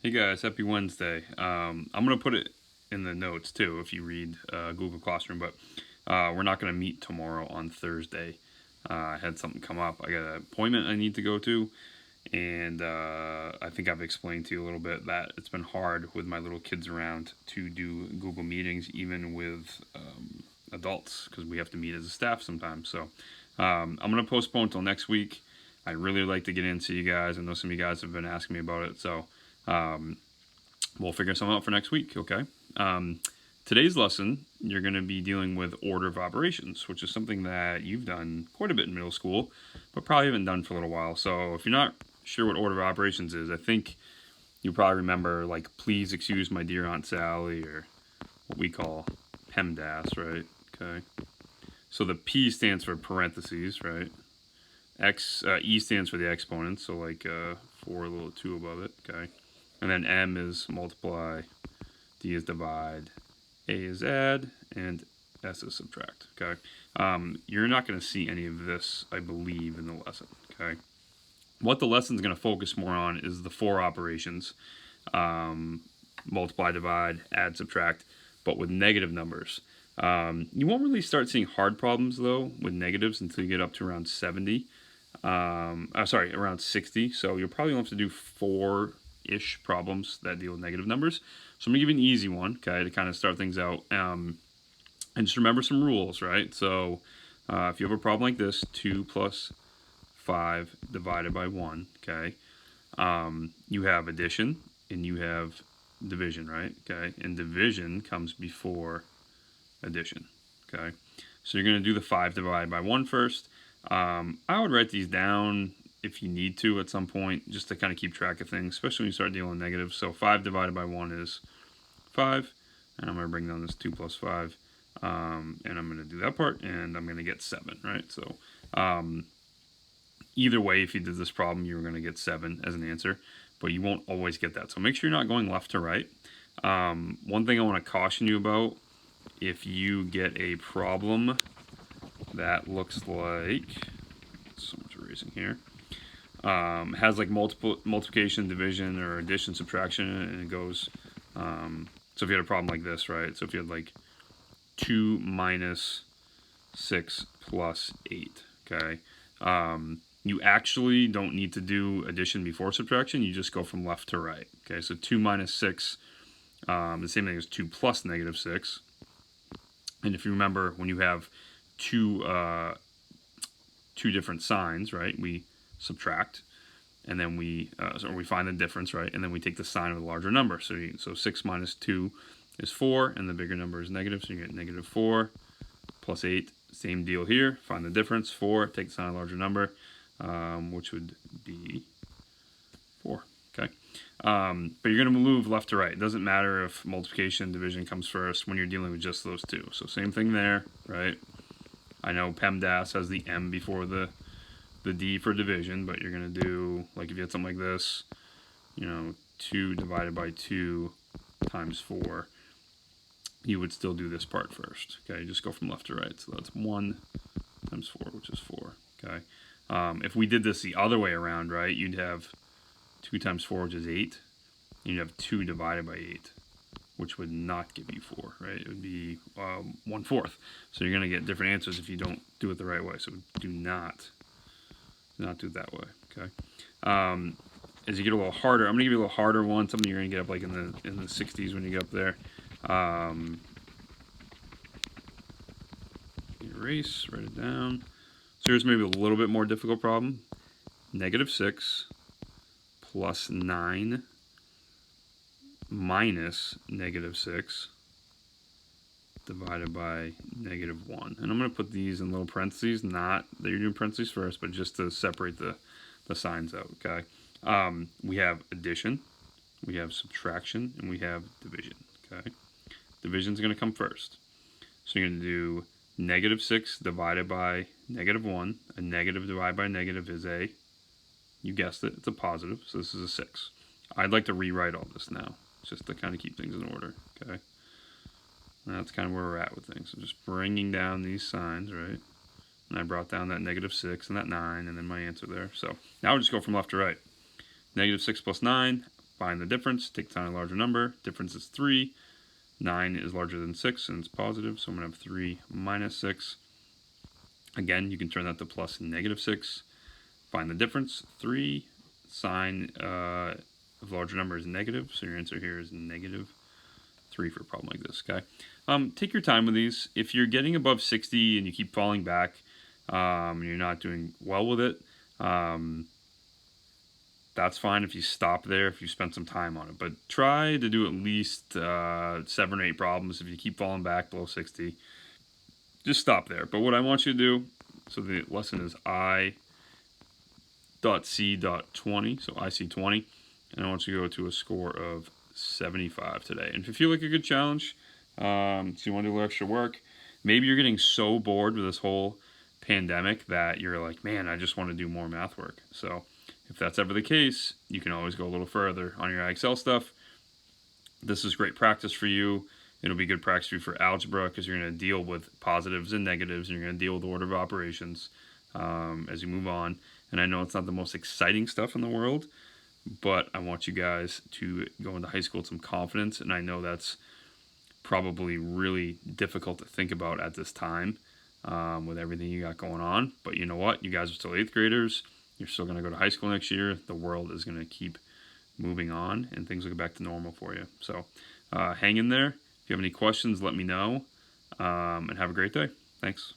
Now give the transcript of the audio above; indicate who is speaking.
Speaker 1: Hey guys, happy Wednesday. I'm going to put it in the notes too if you read Google Classroom, but we're not going to meet tomorrow on Thursday. I had something come up. I got an appointment I need to go to, and I think I've explained to you a little bit that it's been hard with my little kids around to do Google meetings, even with adults, because we have to meet as a staff sometimes. So I'm going to postpone until next week. I'd really like to get into you guys. I know some of you guys have been asking me about it, so we'll figure something out for next week, okay? Today's lesson, you're going to be dealing with order of operations, which is something that you've done quite a bit in middle school, but probably haven't done for a little while. So if you're not sure what order of operations is, I think you probably remember, like, please excuse my dear Aunt Sally, or what we call PEMDAS, right? Okay. So the P stands for parentheses, right? E stands for the exponent, so like 4, a little 2 above it, okay? And then M is multiply, D is divide, A is add, and S is subtract, okay? You're not going to see any of this, I believe, in the lesson, okay? What the lesson's going to focus more on is the 4 operations, multiply, divide, add, subtract, but with negative numbers. You won't really start seeing hard problems, though, with negatives until you get up to around 70. Around 60. So you'll probably have to do 4-ish problems that deal with negative numbers. So I'm going to give you an easy one, okay, to kind of start things out. And just remember some rules, right? So if you have a problem like this, 2 plus 5 divided by 1, okay, you have addition and you have division, right? Okay, and division comes before addition, okay? So you're going to do the 5 divided by 1 first. I would write these down if you need to at some point, just to kind of keep track of things, especially when you start dealing with negatives. So 5 divided by 1 is 5, and I'm going to bring down this 2 plus 5, and I'm going to do that part, and I'm going to get 7, right? So either way, if you did this problem, you were going to get 7 as an answer, but you won't always get that. So make sure you're not going left to right. One thing I want to caution you about, if you get a problem that looks like, so much erasing here, has like multiplication, division, or addition, subtraction, and it goes, so if you had a problem like this, right, so if you had like 2 minus 6 plus 8, okay, you actually don't need to do addition before subtraction, you just go from left to right, okay, so 2 minus 6, the same thing as 2 plus negative 6, and if you remember, when you have two different signs, right? We subtract, and then we find the difference, right? And then we take the sign of the larger number. So 6 minus 2 is 4, and the bigger number is negative, so you get negative 4 plus 8. Same deal here. Find the difference, 4. Take the sign of the larger number, which would be 4. Okay. But you're going to move left to right. It doesn't matter if multiplication and division comes first when you're dealing with just those two. So same thing there, right? I know PEMDAS has the M before the D for division, but you're going to do, like if you had something like this, 2 divided by 2 times 4, you would still do this part first, okay? You just go from left to right. So that's 1 times 4, which is 4, okay? If we did this the other way around, right, you'd have 2 times 4, which is 8, and you'd have 2 divided by 8, which would not give you 4, right? It would be 1/4. So you're going to get different answers if you don't do it the right way. So do not do it that way, okay? As you get a little harder, I'm going to give you a little harder one, something you're going to get up like in the 60s when you get up there. Erase, write it down. So here's maybe a little bit more difficult problem. Negative 6 plus 9 minus negative 6 divided by negative 1. And I'm going to put these in little parentheses, not that you're doing parentheses first, but just to separate the signs out, okay? We have addition, we have subtraction, and we have division, okay? Division is going to come first. So you're going to do negative 6 divided by negative 1. A negative divided by negative is you guessed it, it's a positive, so this is a 6. I'd like to rewrite all this now, just to kind of keep things in order, okay? And that's kind of where we're at with things. So just bringing down these signs, right? And I brought down that negative 6 and that 9, and then my answer there. So now we'll just go from left to right. Negative 6 plus 9 Find the difference. Take the larger number. Difference is 3. 9 is larger than 6, and it's positive, so I'm going to have 3 minus 6. Again, you can turn that to plus and negative 6. Find the difference. 3. Sign of larger number is negative, so your answer here is negative 3 for a problem like this, okay? Take your time with these. If you're getting above 60 and you keep falling back, and you're not doing well with it, that's fine if you stop there, if you spend some time on it. But try to do at least 7 or 8 problems. If you keep falling back below 60, just stop there. But what I want you to do, so the lesson is I.C.20, so IC20, and I want you to go to a score of 75 today. And if you feel like a good challenge, so you want to do a little extra work, maybe you're getting so bored with this whole pandemic that you're like, man, I just want to do more math work. So if that's ever the case, you can always go a little further on your Excel stuff. This is great practice for you. It'll be good practice for you for algebra because you're going to deal with positives and negatives, and you're going to deal with order of operations as you move on. And I know it's not the most exciting stuff in the world, but I want you guys to go into high school with some confidence, and I know that's probably really difficult to think about at this time with everything you got going on. But you know what? You guys are still 8th graders. You're still going to go to high school next year. The world is going to keep moving on, and things will get back to normal for you. So hang in there. If you have any questions, let me know, and have a great day. Thanks.